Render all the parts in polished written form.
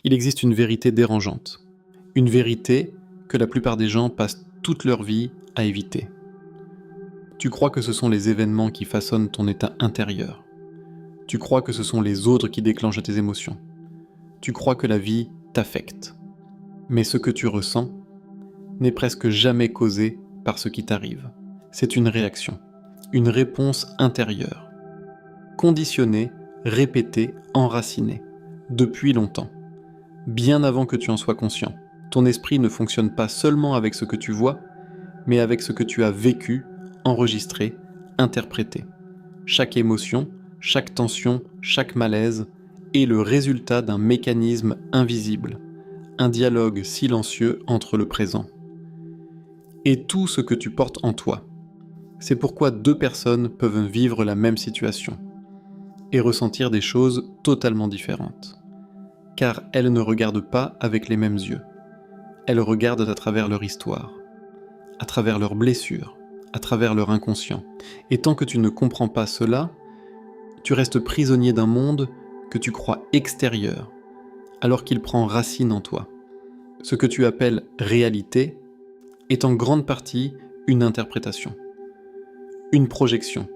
Il existe une vérité dérangeante. Une vérité que la plupart des gens passent toute leur vie à éviter. Tu crois que ce sont les événements qui façonnent ton état intérieur. Tu crois que ce sont les autres qui déclenchent tes émotions. Tu crois que la vie t'affecte. Mais ce que tu ressens n'est presque jamais causé par ce qui t'arrive. C'est une réaction, une réponse intérieure, conditionnée, répétée, enracinée, depuis longtemps, bien avant que tu en sois conscient. Ton esprit ne fonctionne pas seulement avec ce que tu vois, mais avec ce que tu as vécu, enregistré, interprété. Chaque émotion, chaque tension, chaque malaise est le résultat d'un mécanisme invisible, un dialogue silencieux entre le présent et tout ce que tu portes en toi. C'est pourquoi deux personnes peuvent vivre la même situation et ressentir des choses totalement différentes. Car elles ne regardent pas avec les mêmes yeux. Elles regardent à travers leur histoire, à travers leurs blessures, à travers leur inconscient. Et tant que tu ne comprends pas cela, tu restes prisonnier d'un monde que tu crois extérieur, alors qu'il prend racine en toi. Ce que tu appelles réalité est en grande partie une interprétation, une projection,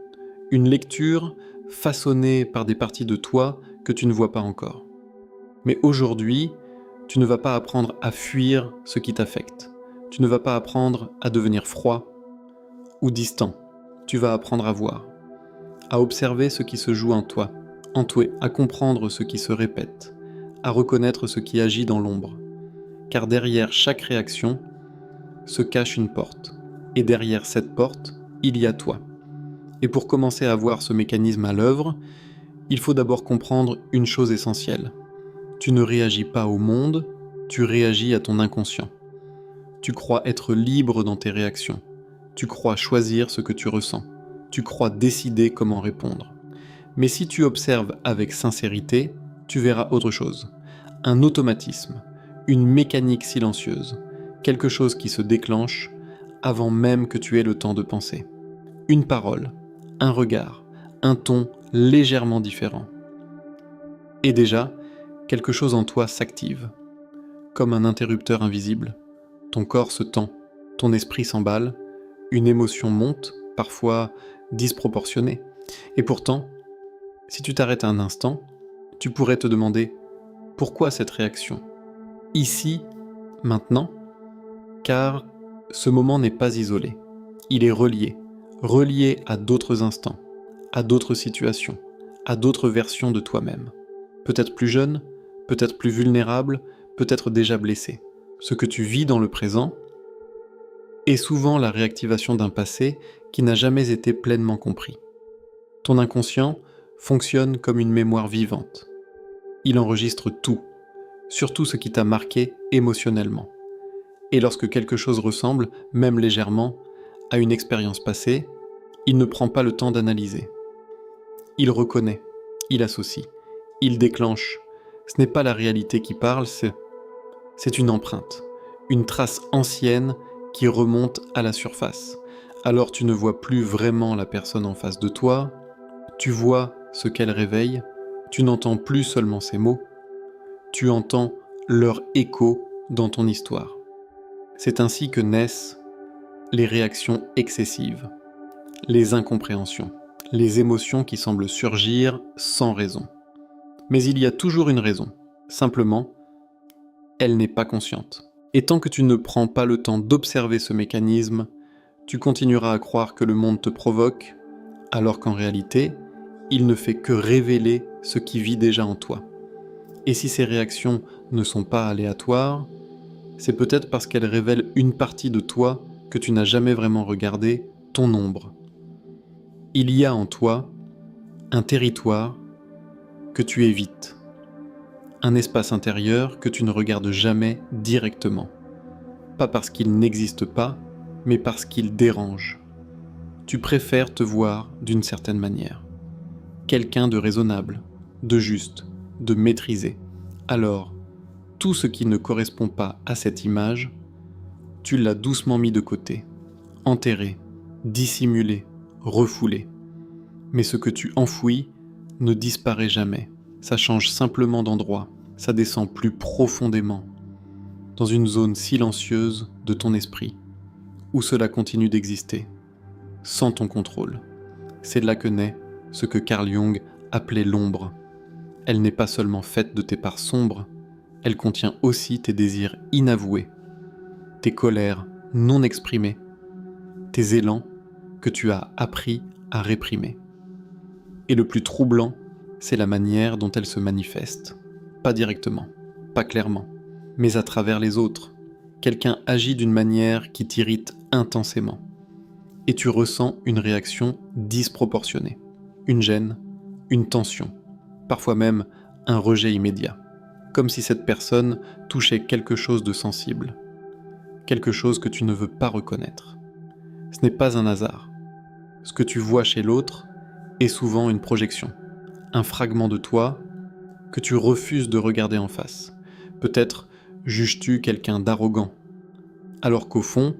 une lecture façonnée par des parties de toi que tu ne vois pas encore. Mais aujourd'hui, tu ne vas pas apprendre à fuir ce qui t'affecte. Tu ne vas pas apprendre à devenir froid ou distant. Tu vas apprendre à voir, à observer ce qui se joue en toi, à comprendre ce qui se répète, à reconnaître ce qui agit dans l'ombre. Car derrière chaque réaction se cache une porte. Et derrière cette porte, il y a toi. Et pour commencer à voir ce mécanisme à l'œuvre, il faut d'abord comprendre une chose essentielle. Tu ne réagis pas au monde, tu réagis à ton inconscient. Tu crois être libre dans tes réactions. Tu crois choisir ce que tu ressens. Tu crois décider comment répondre. Mais si tu observes avec sincérité, tu verras autre chose. Un automatisme, une mécanique silencieuse, quelque chose qui se déclenche avant même que tu aies le temps de penser. Une parole, un regard, un ton légèrement différent. Et déjà, quelque chose en toi s'active, comme un interrupteur invisible. Ton corps se tend, ton esprit s'emballe, une émotion monte, parfois disproportionnée. Et pourtant, si tu t'arrêtes un instant, tu pourrais te demander « Pourquoi cette réaction ?» Ici, maintenant, car ce moment n'est pas isolé. Il est relié à d'autres instants, à d'autres situations, à d'autres versions de toi-même. Peut-être plus jeune, peut-être plus vulnérable, peut-être déjà blessé. Ce que tu vis dans le présent est souvent la réactivation d'un passé qui n'a jamais été pleinement compris. Ton inconscient fonctionne comme une mémoire vivante. Il enregistre tout, surtout ce qui t'a marqué émotionnellement. Et lorsque quelque chose ressemble, même légèrement, à une expérience passée, il ne prend pas le temps d'analyser. Il reconnaît, il associe, il déclenche. Ce n'est pas la réalité qui parle, c'est une empreinte, une trace ancienne qui remonte à la surface. Alors tu ne vois plus vraiment la personne en face de toi, tu vois ce qu'elle réveille, tu n'entends plus seulement ses mots, tu entends leur écho dans ton histoire. C'est ainsi que naissent les réactions excessives, les incompréhensions, les émotions qui semblent surgir sans raison. Mais il y a toujours une raison, simplement, elle n'est pas consciente. Et tant que tu ne prends pas le temps d'observer ce mécanisme, tu continueras à croire que le monde te provoque, alors qu'en réalité, il ne fait que révéler ce qui vit déjà en toi. Et si ces réactions ne sont pas aléatoires, c'est peut-être parce qu'elles révèlent une partie de toi que tu n'as jamais vraiment regardée, ton ombre. Il y a en toi un territoire que tu évites, un espace intérieur que tu ne regardes jamais directement. Pas parce qu'il n'existe pas, mais parce qu'il dérange. Tu préfères te voir d'une certaine manière. Quelqu'un de raisonnable, de juste, de maîtrisé. Alors, tout ce qui ne correspond pas à cette image, tu l'as doucement mis de côté, enterré, dissimulé, refoulé. Mais ce que tu enfouis ne disparaît jamais. Ça change simplement d'endroit. ça descend plus profondément, dans une zone silencieuse de ton esprit, où cela continue d'exister, sans ton contrôle. C'est là que naît ce que Carl Jung appelait l'ombre. Elle n'est pas seulement faite de tes parts sombres, elle contient aussi tes désirs inavoués, tes colères non exprimées, tes élans que tu as appris à réprimer. Et le plus troublant, c'est la manière dont elle se manifeste. Pas directement, pas clairement, mais à travers les autres. Quelqu'un agit d'une manière qui t'irrite intensément. Et tu ressens une réaction disproportionnée. Une gêne, une tension, parfois même un rejet immédiat. Comme si cette personne touchait quelque chose de sensible. Quelque chose que tu ne veux pas reconnaître. Ce n'est pas un hasard. Ce que tu vois chez l'autre est souvent une projection. Un fragment de toi que tu refuses de regarder en face. Peut-être juges-tu quelqu'un d'arrogant, alors qu'au fond,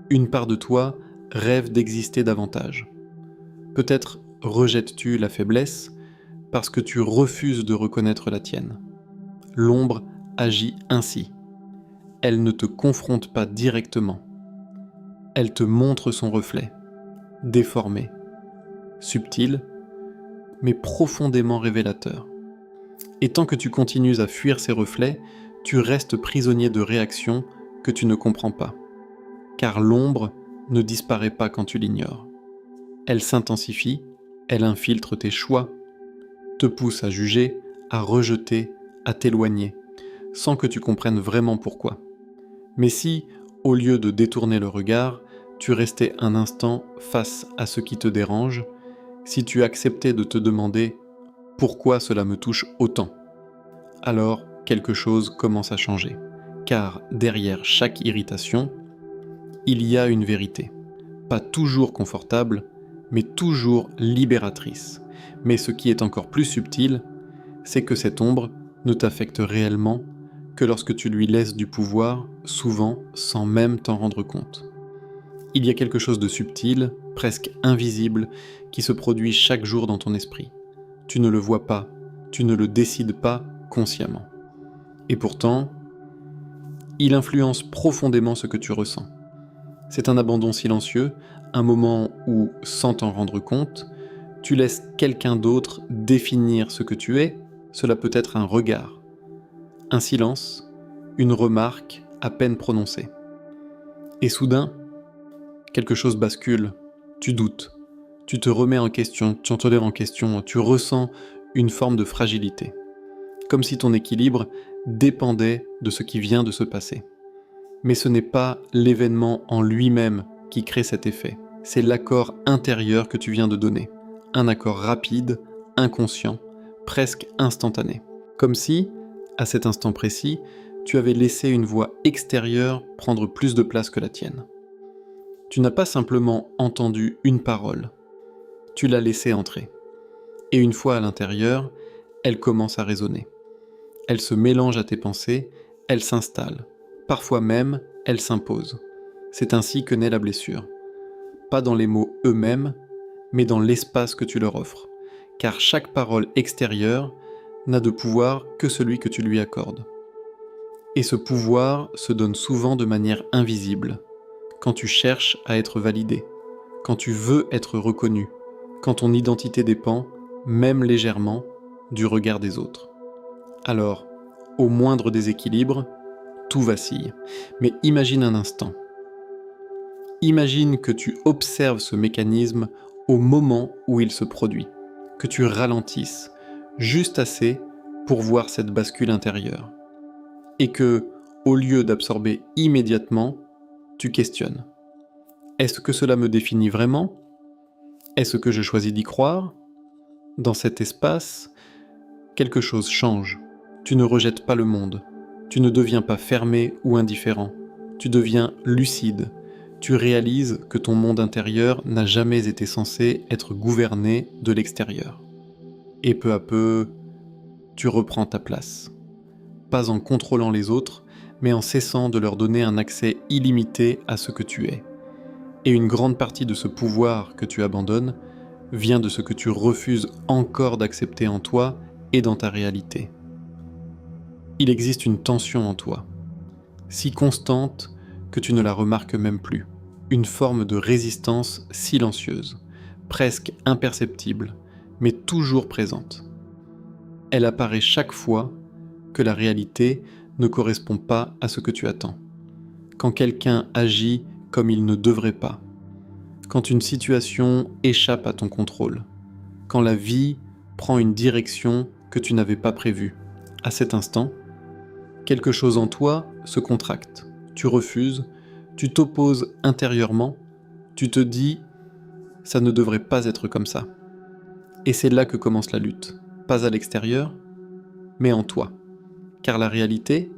une part de toi rêve d'exister davantage. Peut-être rejettes-tu la faiblesse parce que tu refuses de reconnaître la tienne. L'ombre agit ainsi. Elle ne te confronte pas directement. Elle te montre son reflet, déformé, subtil, mais profondément révélateur. Et tant que tu continues à fuir ces reflets, tu restes prisonnier de réactions que tu ne comprends pas. Car l'ombre ne disparaît pas quand tu l'ignores. Elle s'intensifie, elle infiltre tes choix, te pousse à juger, à rejeter, à t'éloigner, sans que tu comprennes vraiment pourquoi. Mais si, au lieu de détourner le regard, tu restais un instant face à ce qui te dérange, si tu acceptais de te demander « Pourquoi cela me touche autant ?» alors quelque chose commence à changer. Car derrière chaque irritation, il y a une vérité. Pas toujours confortable, mais toujours libératrice. Mais ce qui est encore plus subtil, c'est que cette ombre ne t'affecte réellement que lorsque tu lui laisses du pouvoir, souvent sans même t'en rendre compte. Il y a quelque chose de subtil, presque invisible, qui se produit chaque jour dans ton esprit. Tu ne le vois pas, tu ne le décides pas consciemment. Et pourtant, il influence profondément ce que tu ressens. C'est un abandon silencieux, un moment où, sans t'en rendre compte, tu laisses quelqu'un d'autre définir ce que tu es. Cela peut être un regard, un silence, une remarque à peine prononcée. Et soudain, quelque chose bascule, tu doutes, tu te remets en question, tu ressens une forme de fragilité, comme si ton équilibre dépendait de ce qui vient de se passer. Mais ce n'est pas l'événement en lui-même qui crée cet effet, c'est l'accord intérieur que tu viens de donner, un accord rapide, inconscient, presque instantané, comme si, à cet instant précis, tu avais laissé une voix extérieure prendre plus de place que la tienne. Tu n'as pas simplement entendu une parole, tu l'as laissée entrer. Et une fois à l'intérieur, elle commence à résonner. Elle se mélange à tes pensées, elle s'installe. Parfois même, elle s'impose. C'est ainsi que naît la blessure. Pas dans les mots eux-mêmes, mais dans l'espace que tu leur offres. Car chaque parole extérieure n'a de pouvoir que celui que tu lui accordes. Et ce pouvoir se donne souvent de manière invisible, quand tu cherches à être validé, quand tu veux être reconnu, quand ton identité dépend, même légèrement, du regard des autres. Alors, au moindre déséquilibre, tout vacille. Mais imagine un instant. Imagine que tu observes ce mécanisme au moment où il se produit, que tu ralentisses, juste assez pour voir cette bascule intérieure. Et que, au lieu d'absorber immédiatement, tu questionnes. Est-ce que cela me définit vraiment ? Est-ce que je choisis d'y croire ? Dans cet espace, quelque chose change. Tu ne rejettes pas le monde. Tu ne deviens pas fermé ou indifférent. Tu deviens lucide. Tu réalises que ton monde intérieur n'a jamais été censé être gouverné de l'extérieur. Et peu à peu, tu reprends ta place. Pas en contrôlant les autres, mais en cessant de leur donner un accès illimité à ce que tu es. Et une grande partie de ce pouvoir que tu abandonnes vient de ce que tu refuses encore d'accepter en toi et dans ta réalité. Il existe une tension en toi, si constante que tu ne la remarques même plus, une forme de résistance silencieuse, presque imperceptible, mais toujours présente. Elle apparaît chaque fois que la réalité ne correspond pas à ce que tu attends, quand quelqu'un agit comme il ne devrait pas, quand une situation échappe à ton contrôle, quand la vie prend une direction que tu n'avais pas prévue. À cet instant, quelque chose en toi se contracte, tu refuses, tu t'opposes intérieurement, tu te dis « ça ne devrait pas être comme ça ». Et c'est là que commence la lutte, pas à l'extérieur, mais en toi. Car la réalité,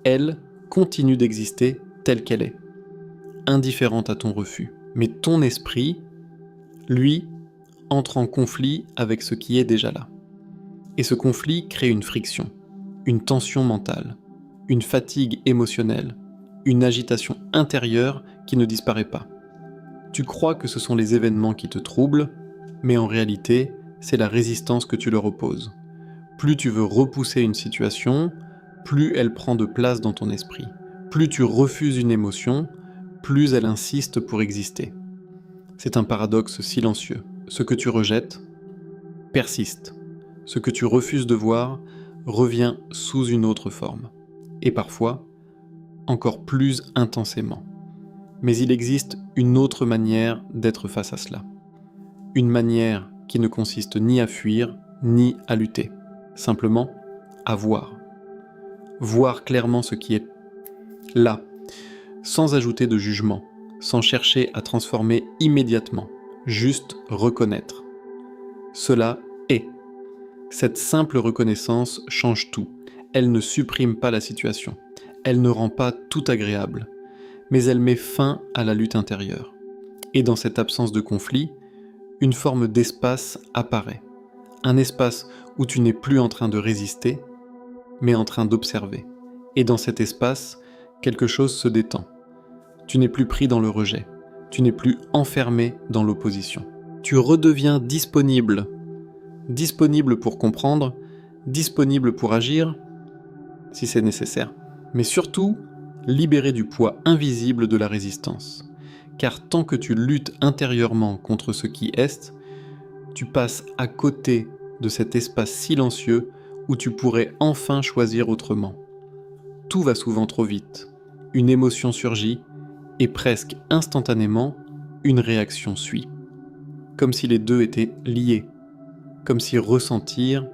elle, continue d'exister telle qu'elle est, indifférente à ton refus. Mais ton esprit, lui, entre en conflit avec ce qui est déjà là. Et ce conflit crée une friction, une tension mentale, une fatigue émotionnelle, une agitation intérieure qui ne disparaît pas. Tu crois que ce sont les événements qui te troublent, mais en réalité, c'est la résistance que tu leur opposes. Plus tu veux repousser une situation, plus elle prend de place dans ton esprit. Plus tu refuses une émotion, plus elle insiste pour exister. C'est un paradoxe silencieux. Ce que tu rejettes persiste. Ce que tu refuses de voir revient sous une autre forme. Et parfois, encore plus intensément. Mais il existe une autre manière d'être face à cela. Une manière qui ne consiste ni à fuir, ni à lutter. Simplement, à voir. Voir clairement ce qui est là, sans ajouter de jugement, sans chercher à transformer immédiatement, juste reconnaître. Cela est. Cette simple reconnaissance change tout. Elle ne supprime pas la situation. Elle ne rend pas tout agréable. Mais elle met fin à la lutte intérieure. Et dans cette absence de conflit, une forme d'espace apparaît. Un espace où tu n'es plus en train de résister, mais en train d'observer. Et dans cet espace, quelque chose se détend. Tu n'es plus pris dans le rejet. Tu n'es plus enfermé dans l'opposition. Tu redeviens disponible. Disponible pour comprendre, disponible pour agir, si c'est nécessaire. Mais surtout, libéré du poids invisible de la résistance. Car tant que tu luttes intérieurement contre ce qui est, tu passes à côté de cet espace silencieux où tu pourrais enfin choisir autrement. Tout va souvent trop vite. Une émotion surgit et presque instantanément, une réaction suit. Comme si les deux étaient liés. Comme si ressentir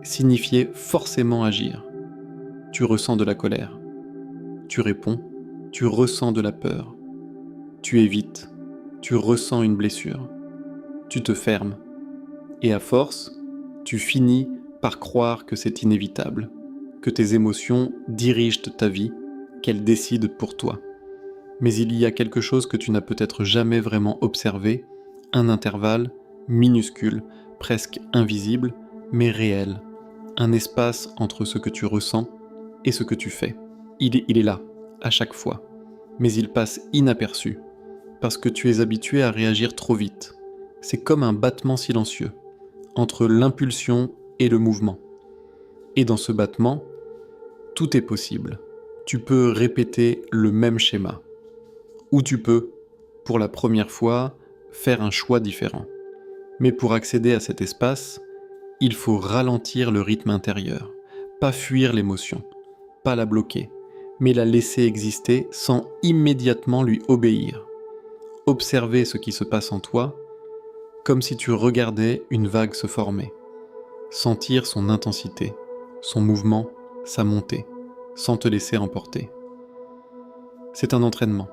signifiait forcément agir. Tu ressens de la colère. Tu réponds. Tu ressens de la peur. Tu évites. Tu ressens une blessure. Tu te fermes. Et à force, tu finis par croire que c'est inévitable, que tes émotions dirigent ta vie, qu'elles décident pour toi. Mais il y a quelque chose que tu n'as peut-être jamais vraiment observé, un intervalle minuscule, presque invisible, mais réel, un espace entre ce que tu ressens et ce que tu fais. Il est là, à chaque fois, mais il passe inaperçu, parce que tu es habitué à réagir trop vite. C'est comme un battement silencieux, entre l'impulsion et le mouvement. Et dans ce battement, tout est possible. Tu peux répéter le même schéma. Ou tu peux, pour la première fois, faire un choix différent. Mais pour accéder à cet espace, il faut ralentir le rythme intérieur, pas fuir l'émotion, pas la bloquer, mais la laisser exister sans immédiatement lui obéir. Observer ce qui se passe en toi, comme si tu regardais une vague se former. Sentir son intensité, son mouvement, sa montée, sans te laisser emporter. C'est un entraînement.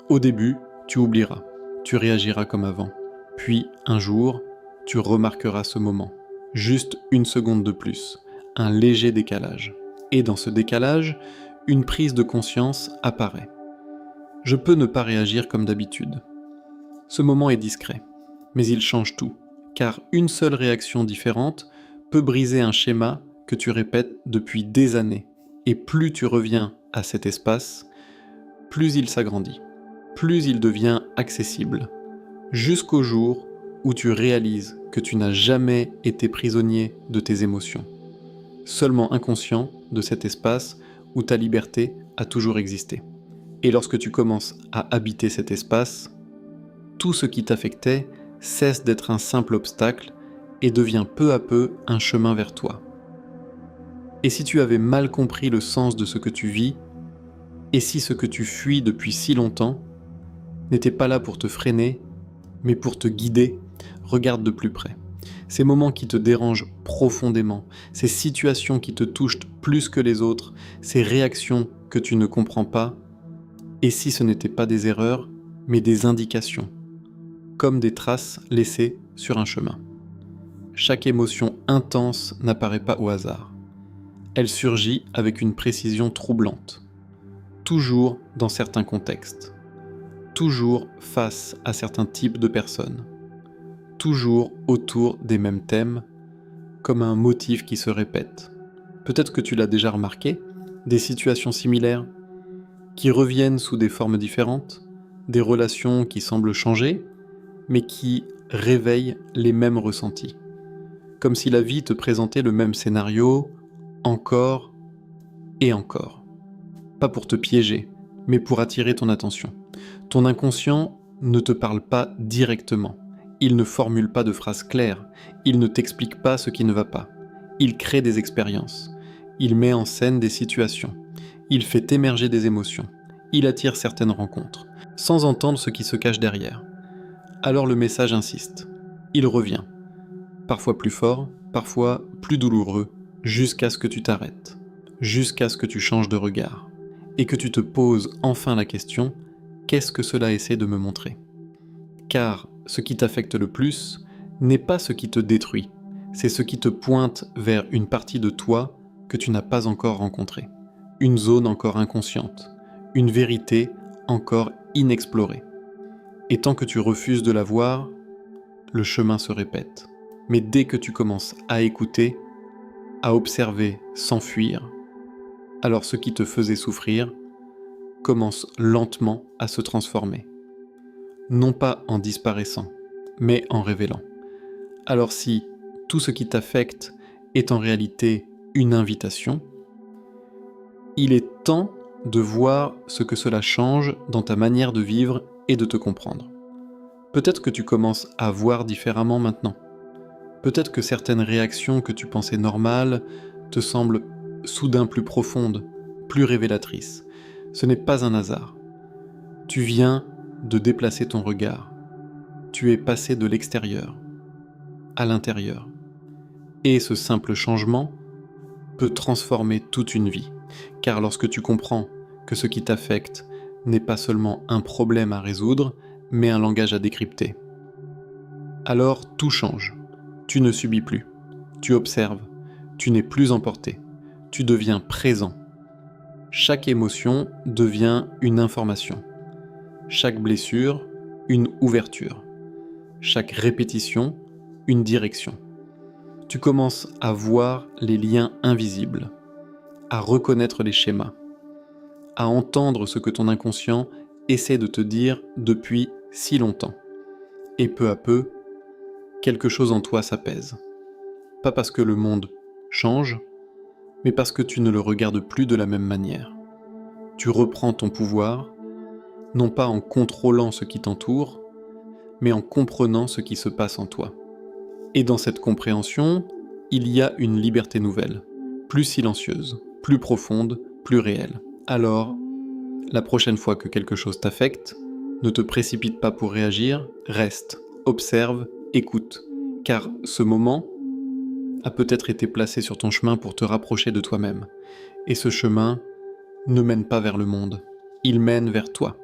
Au début, tu oublieras, tu réagiras comme avant. Puis, un jour, tu remarqueras ce moment. Juste une seconde de plus, un léger décalage. Et dans ce décalage, une prise de conscience apparaît. Je peux ne pas réagir comme d'habitude. Ce moment est discret, mais il change tout, car une seule réaction différente peut briser un schéma que tu répètes depuis des années. Et plus tu reviens à cet espace, plus il s'agrandit, plus il devient accessible, jusqu'au jour où tu réalises que tu n'as jamais été prisonnier de tes émotions, seulement inconscient de cet espace où ta liberté a toujours existé. Et lorsque tu commences à habiter cet espace, tout ce qui t'affectait cesse d'être un simple obstacle et devient peu à peu un chemin vers toi. Et si tu avais mal compris le sens de ce que tu vis, et si ce que tu fuis depuis si longtemps n'était pas là pour te freiner, mais pour te guider, regarde de plus près. Ces moments qui te dérangent profondément, ces situations qui te touchent plus que les autres, ces réactions que tu ne comprends pas, et si ce n'étaient pas des erreurs, mais des indications, comme des traces laissées sur un chemin. Chaque émotion intense n'apparaît pas au hasard. Elle surgit avec une précision troublante, toujours dans certains contextes, toujours face à certains types de personnes, toujours autour des mêmes thèmes, comme un motif qui se répète. Peut-être que tu l'as déjà remarqué, des situations similaires, qui reviennent sous des formes différentes, des relations qui semblent changer, mais qui réveillent les mêmes ressentis. Comme si la vie te présentait le même scénario, encore et encore. Pas pour te piéger, mais pour attirer ton attention. Ton inconscient ne te parle pas directement. Il ne formule pas de phrases claires. Il ne t'explique pas ce qui ne va pas. Il crée des expériences. Il met en scène des situations. Il fait émerger des émotions. Il attire certaines rencontres, sans entendre ce qui se cache derrière. Alors le message insiste. Il revient. Parfois plus fort, parfois plus douloureux, jusqu'à ce que tu t'arrêtes, jusqu'à ce que tu changes de regard, et que tu te poses enfin la question, qu'est-ce que cela essaie de me montrer ? Car ce qui t'affecte le plus n'est pas ce qui te détruit, c'est ce qui te pointe vers une partie de toi que tu n'as pas encore rencontrée, une zone encore inconsciente, une vérité encore inexplorée. Et tant que tu refuses de la voir, le chemin se répète. Mais dès que tu commences à écouter, à observer sans fuir, alors ce qui te faisait souffrir commence lentement à se transformer. Non pas en disparaissant, mais en révélant. Alors si tout ce qui t'affecte est en réalité une invitation, il est temps de voir ce que cela change dans ta manière de vivre et de te comprendre. Peut-être que tu commences à voir différemment maintenant. Peut-être que certaines réactions que tu pensais normales te semblent soudain plus profondes, plus révélatrices. Ce n'est pas un hasard. Tu viens de déplacer ton regard. Tu es passé de l'extérieur à l'intérieur. Et ce simple changement peut transformer toute une vie. Car lorsque tu comprends que ce qui t'affecte n'est pas seulement un problème à résoudre, mais un langage à décrypter, alors tout change. Tu ne subis plus. Tu observes. Tu n'es plus emporté. Tu deviens présent. Chaque émotion devient une information. Chaque blessure, une ouverture. Chaque répétition, une direction. Tu commences à voir les liens invisibles, à reconnaître les schémas, à entendre ce que ton inconscient essaie de te dire depuis si longtemps. Et peu à peu, quelque chose en toi s'apaise. Pas parce que le monde change, mais parce que tu ne le regardes plus de la même manière. Tu reprends ton pouvoir, non pas en contrôlant ce qui t'entoure, mais en comprenant ce qui se passe en toi. Et dans cette compréhension, il y a une liberté nouvelle, plus silencieuse, plus profonde, plus réelle. Alors, la prochaine fois que quelque chose t'affecte, ne te précipite pas pour réagir, reste, observe, écoute, car ce moment a peut-être été placé sur ton chemin pour te rapprocher de toi-même. Et ce chemin ne mène pas vers le monde, il mène vers toi.